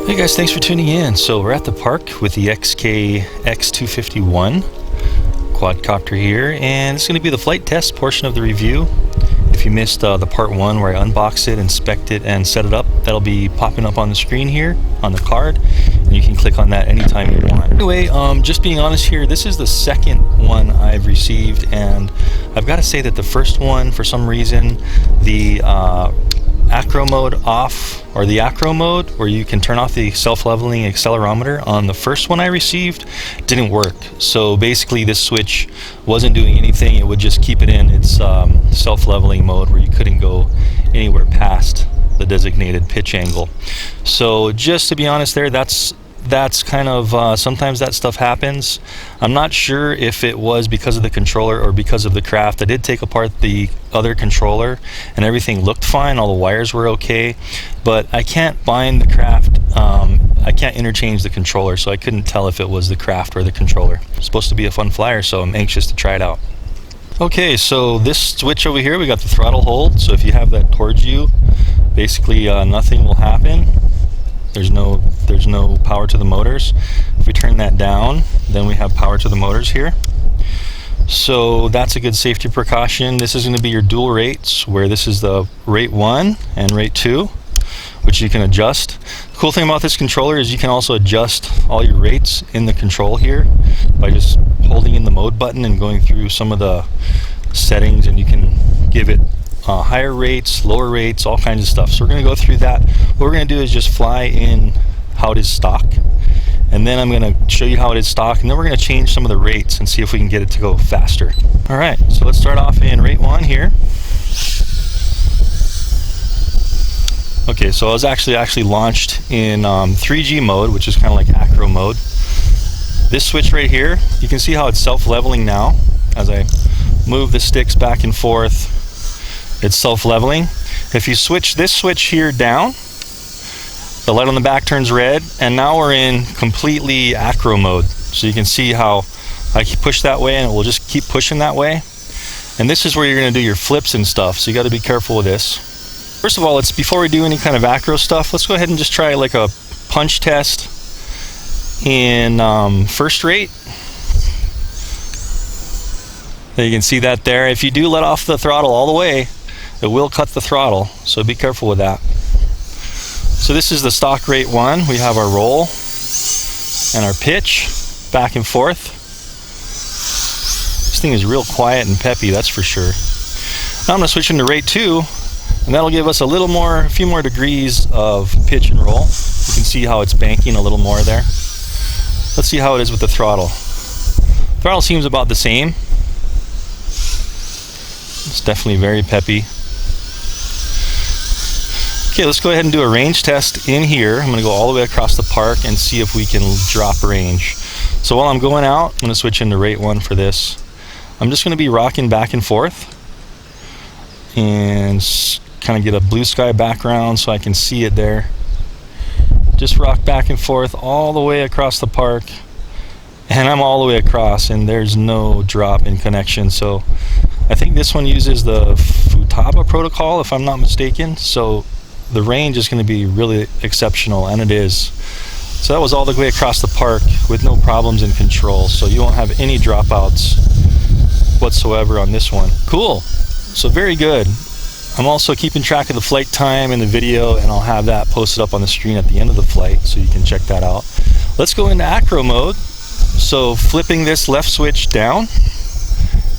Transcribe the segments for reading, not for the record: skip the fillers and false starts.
Hey guys, thanks for tuning in. So we're at the park with the X251 Quadcopter here, and it's going to be the flight test portion of the review. If you missed the part one where I unboxed it, inspect it, and set it up, that'll be popping up on the screen here on the card, and you can click on that anytime you want. Anyway, just being honest here, this is the second one I've received, and I've got to say that the first one, for some reason, the Acro Mode off, or the Acro Mode, where you can turn off the self-leveling accelerometer on the first one I received, didn't work. So basically this switch wasn't doing anything. It would just keep it in its self-leveling mode where you couldn't go anywhere past the designated pitch angle. So just to be honest there, that's kind of sometimes that stuff happens. I'm not sure if it was because of the controller or because of the craft. I did take apart the other controller and everything looked fine, all the wires were okay, but I can't bind the craft, I can't interchange the controller, so I couldn't tell if it was the craft or the controller. It's supposed to be a fun flyer, so I'm anxious to try it out. Okay, so this switch over here, we got the throttle hold, so if you have that towards you, basically nothing will happen. There's no power to the motors. If we turn that down, then we have power to the motors here. So that's a good safety precaution. This is going to be your dual rates, where this is the rate 1 and rate 2, which you can adjust. The cool thing about this controller is you can also adjust all your rates in the control here by just holding in the mode button and going through some of the settings, and you can give it higher rates, lower rates, all kinds of stuff. So we're going to go through that. What we're going to do is just fly in how it is stock, and then I'm going to show you how it is stock, and then we're going to change some of the rates and see if we can get it to go faster. Alright, so let's start off in rate 1 here. Okay, so I was actually launched in 3G mode, which is kind of like Acro Mode. This switch right here, you can see how it's self-leveling now. As I move the sticks back and forth, it's self-leveling. If you switch this switch here down, the light on the back turns red, and now we're in completely Acro Mode. So you can see how I push that way and it will just keep pushing that way. And this is where you're going to do your flips and stuff, so you got to be careful with this. First of all, before we do any kind of acro stuff, let's go ahead and just try like a punch test in first rate. You can see that there. If you do let off the throttle all the way, it will cut the throttle, so be careful with that. So this is the stock rate 1. We have our roll and our pitch back and forth. This thing is real quiet and peppy, that's for sure. Now I'm going to switch into rate 2, and that'll give us a few more degrees of pitch and roll. You can see how it's banking a little more there. Let's see how it is with the throttle. Throttle seems about the same. It's definitely very peppy. Okay, let's go ahead and do a range test in here. I'm going to go all the way across the park and see if we can drop range. So while I'm going out, I'm going to switch into rate 1 for this. I'm just going to be rocking back and forth and kind of get a blue sky background so I can see it there. Just rock back and forth all the way across the park, and I'm all the way across and there's no drop in connection. So I think this one uses the Futaba protocol, if I'm not mistaken, so the range is going to be really exceptional, and it is. So that was all the way across the park with no problems in control, so you won't have any dropouts whatsoever on this one. Cool, so very good. I'm also keeping track of the flight time in the video, and I'll have that posted up on the screen at the end of the flight, so you can check that out. Let's go into Acro Mode. So flipping this left switch down,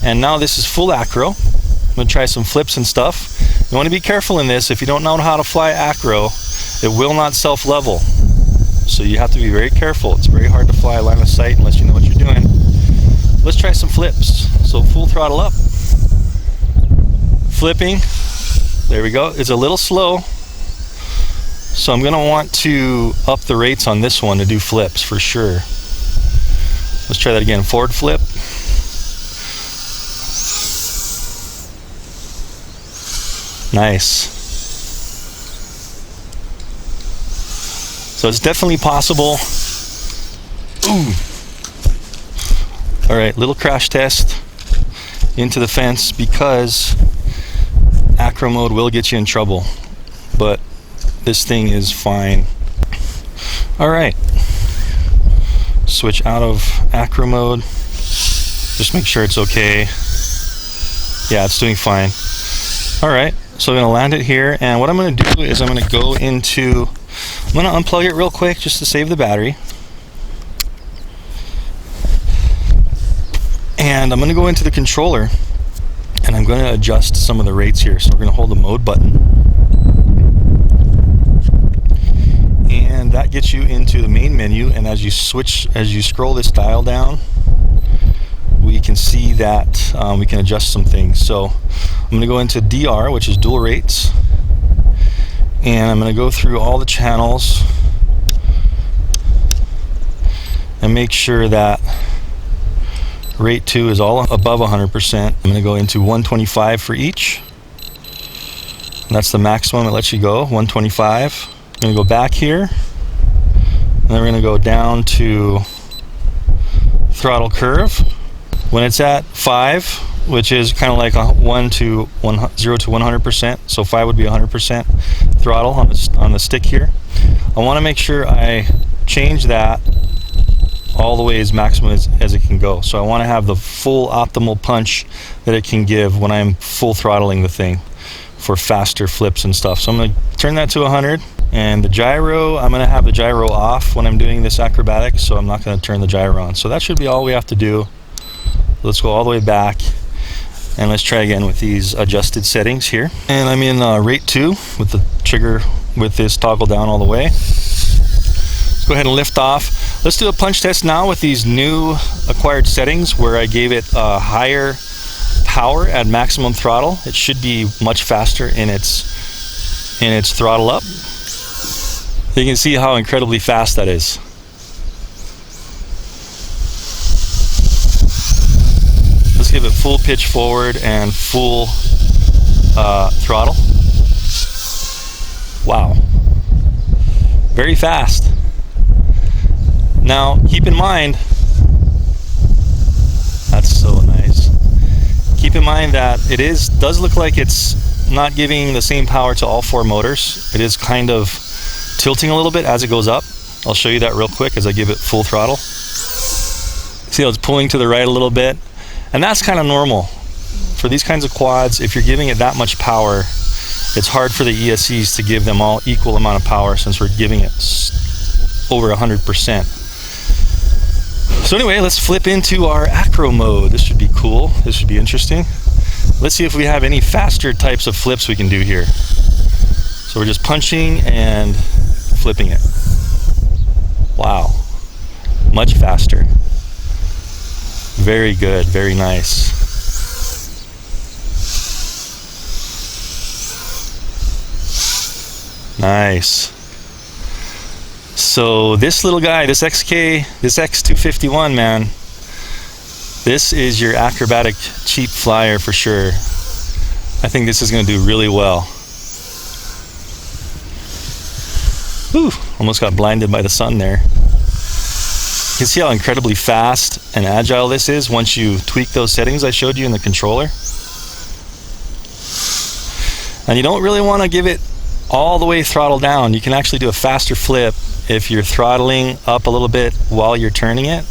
and now this is full acro. I'm going to try some flips and stuff. You want to be careful in this. If you don't know how to fly acro, it will not self-level. So you have to be very careful. It's very hard to fly line of sight unless you know what you're doing. Let's try some flips. So full throttle up. Flipping. There we go. It's a little slow. So I'm going to want to up the rates on this one to do flips for sure. Let's try that again. Forward flip. Nice. So it's definitely possible. Ooh. All right, little crash test into the fence, because Acro Mode will get you in trouble, but this thing is fine. All right, switch out of Acro Mode. Just make sure it's okay. Yeah, it's doing fine. All right, so I'm gonna land it here, and what I'm gonna do is I'm gonna go into, I'm gonna unplug it real quick just to save the battery. And I'm gonna go into the controller, and I'm gonna adjust some of the rates here. So we're gonna hold the mode button. And that gets you into the main menu, and as you scroll this dial down, we can see that we can adjust some things. So I'm going to go into DR, which is dual rates, and I'm going to go through all the channels and make sure that rate 2 is all above 100%. I'm going to go into 125 for each, and that's the maximum it lets you go, 125. I'm going to go back here, and then we're going to go down to throttle curve. When it's at 5, which is kind of like a 0 to 100%, so 5 would be 100% throttle on the stick here. I want to make sure I change that all the way as maximum as it can go. So I want to have the full optimal punch that it can give when I'm full throttling the thing for faster flips and stuff. So I'm going to turn that to 100. And the gyro, I'm going to have the gyro off when I'm doing this acrobatic, so I'm not going to turn the gyro on. So that should be all we have to do. Let's go all the way back, and let's try again with these adjusted settings here. And I'm in rate 2 with the trigger with this toggle down all the way. Let's go ahead and lift off. Let's do a punch test now with these new acquired settings where I gave it a higher power at maximum throttle. It should be much faster in its throttle up. You can see how incredibly fast that is. Let's give it full pitch forward and full throttle. Wow. Very fast. Now, keep in mind, that's so nice. Keep in mind that it does look like it's not giving the same power to all 4 motors. It is kind of tilting a little bit as it goes up. I'll show you that real quick as I give it full throttle. See how it's pulling to the right a little bit? And that's kind of normal. For these kinds of quads, if you're giving it that much power, it's hard for the ESCs to give them all equal amount of power since we're giving it over 100%. So anyway, let's flip into our Acro Mode. This should be cool. This should be interesting. Let's see if we have any faster types of flips we can do here. So we're just punching and flipping it. Wow. Much faster. Very good, very nice. Nice. So this little guy, this X251, man, this is your acrobatic cheap flyer for sure. I think this is going to do really well. Whew, almost got blinded by the sun there. You can see how incredibly fast and agile this is once you tweak those settings I showed you in the controller. And you don't really want to give it all the way throttle down. You can actually do a faster flip if you're throttling up a little bit while you're turning it.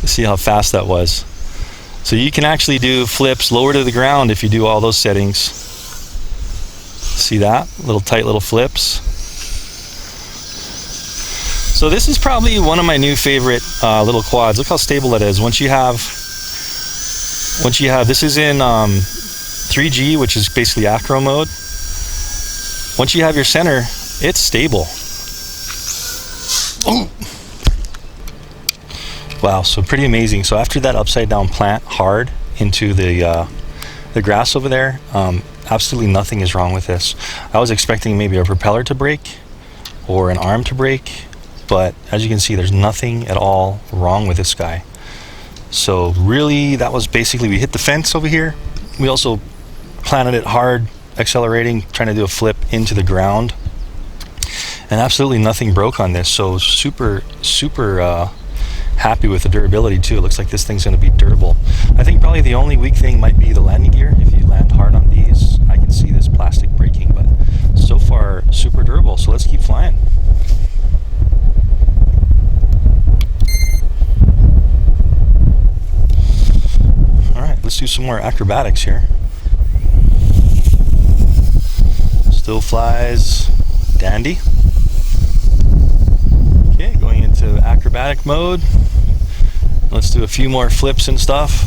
See how fast that was. So you can actually do flips lower to the ground if you do all those settings. See that? Little tight little flips. So this is probably one of my new favorite little quads. Look how stable that is. Once you have, this is in 3G, which is basically Acro Mode. Once you have your center, it's stable. Oh. Wow, so pretty amazing. So after that upside down plant hard into the grass over there, absolutely nothing is wrong with this. I was expecting maybe a propeller to break or an arm to break, but as you can see, there's nothing at all wrong with this guy. So really, that was basically, we hit the fence over here. We also planted it hard, accelerating, trying to do a flip into the ground, and absolutely nothing broke on this. So super happy with the durability too. It looks like this thing's going to be durable. I think probably the only weak thing might be the landing gear. If you land hard on these, I can see this plastic breaking, but so far super durable. So let's keep flying. some more acrobatics here. Still flies dandy. Okay, going into acrobatic mode. Let's do a few more flips and stuff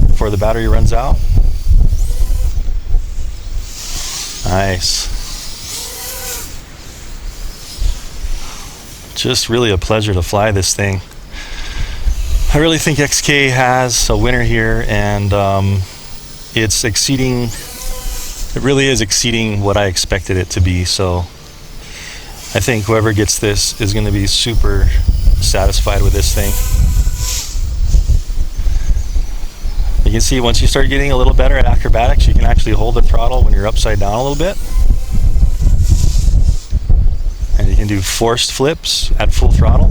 before the battery runs out. Nice. Just really a pleasure to fly this thing. I really think XK has a winner here, and it's exceeding, it really is exceeding what I expected it to be. So I think whoever gets this is going to be super satisfied with this thing. You can see once you start getting a little better at acrobatics, you can actually hold the throttle when you're upside down a little bit. And you can do forced flips at full throttle.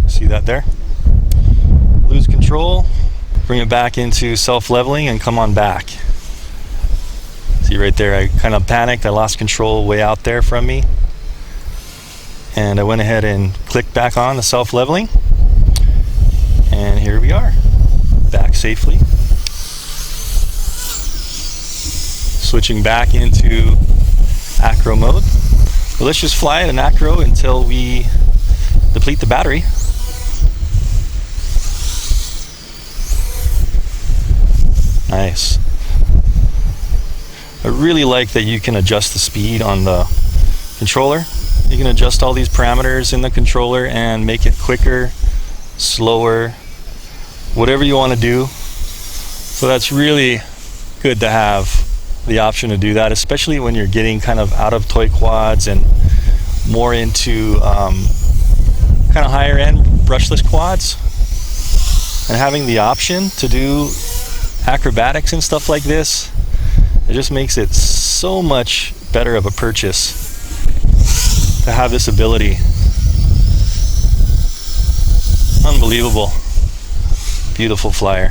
See that there? Lose control, bring it back into self-leveling and come on back. See right there, I kind of panicked. I lost control way out there from me. And I went ahead and clicked back on the self-leveling. And here we are, back safely. Switching back into Acro mode. Well, let's just fly it in Acro until we deplete the battery. Nice. I really like that you can adjust the speed on the controller. You can adjust all these parameters in the controller and make it quicker, slower, whatever you want to do. So that's really good to have the option to do that, especially when you're getting kind of out of toy quads and more into kind of higher end brushless quads. And having the option to do acrobatics and stuff like this, it just makes it so much better of a purchase to have this ability. Unbelievable. Beautiful flyer.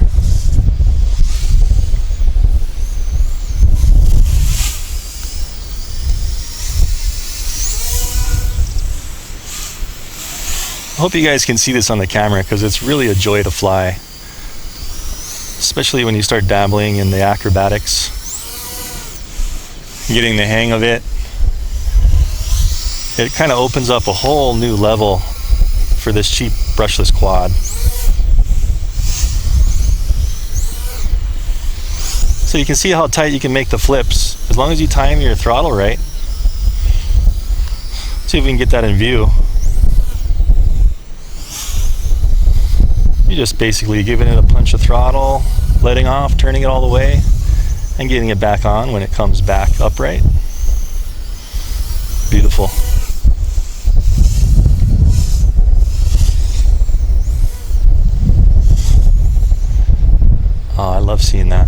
I hope you guys can see this on the camera because it's really a joy to fly, especially when you start dabbling in the acrobatics, getting the hang of it. It kind of opens up a whole new level for this cheap brushless quad. So you can see how tight you can make the flips as long as you time your throttle right. See if we can get that in view. You're just basically giving it a punch of throttle, letting off, turning it all the way, and getting it back on when it comes back upright. Beautiful. Oh, I love seeing that.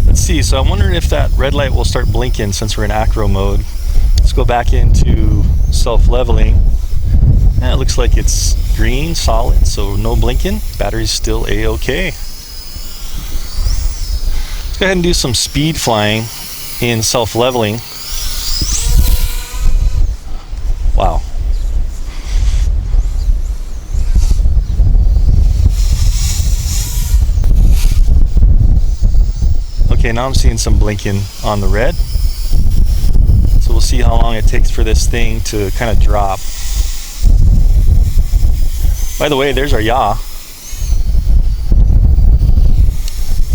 Let's see, so I'm wondering if that red light will start blinking since we're in acro mode. Let's go back into self-leveling. And it looks like it's green, solid, so no blinking. Battery's still A-OK. Let's go ahead and do some speed flying in self-leveling. Wow. Okay, now I'm seeing some blinking on the red. So we'll see how long it takes for this thing to kind of drop. By the way, there's our yaw.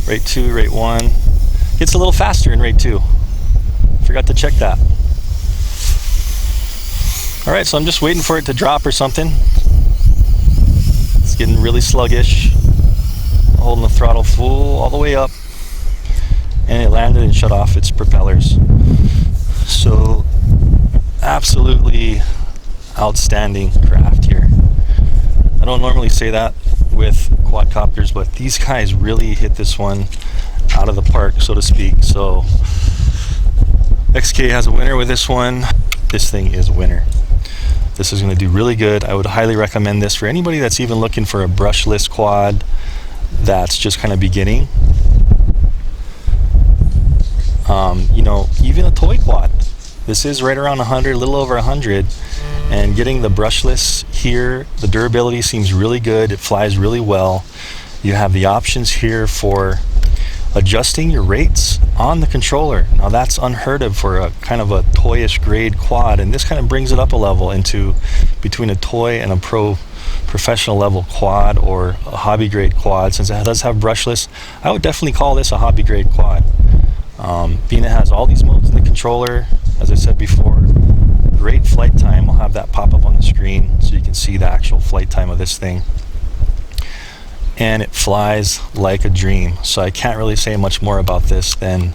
Rate 2, rate 1. Gets a little faster in rate 2. Forgot to check that. Alright, so I'm just waiting for it to drop or something. It's getting really sluggish. Holding the throttle full all the way up. And it landed and shut off its propellers. So, absolutely outstanding craft here. I don't normally say that with quadcopters, but these guys really hit this one out of the park, so to speak. So, XK has a winner with this one. This thing is a winner. This is going to do really good. I would highly recommend this for anybody that's even looking for a brushless quad that's just kind of beginning. You know, even a toy quad. This is right around 100, a little over 100, and getting the brushless here, the durability seems really good. It flies really well. You have the options here for adjusting your rates on the controller. Now that's unheard of for a kind of a toyish grade quad, and this kind of brings it up a level into between a toy and a professional level quad or a hobby grade quad. Since it does have brushless, I would definitely call this a hobby grade quad. Being it has all these modes in the controller, as I said before, great flight time. I'll have that pop up on the screen so you can see the actual flight time of this thing. And it flies like a dream. So I can't really say much more about this than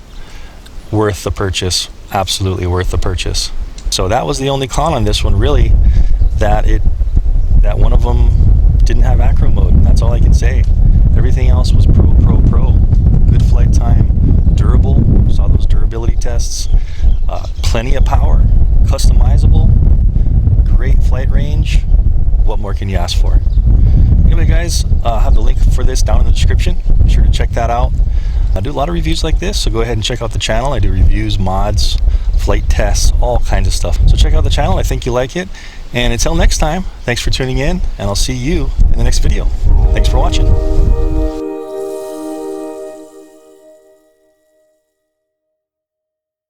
worth the purchase. Absolutely worth the purchase. So that was the only con on this one, really, that one of them didn't have Acro Mode. And that's all I can say. Everything else was pro. Good flight time, durable. Saw those durability tests. Plenty of power, customizable, great flight range. What more can you ask for? Anyway, guys, I'll have the link for this down in the description. Be sure to check that out. I do a lot of reviews like this, so go ahead and check out the channel. I do reviews, mods, flight tests, all kinds of stuff. So check out the channel. I think you like it. And until next time, thanks for tuning in, and I'll see you in the next video. Thanks for watching.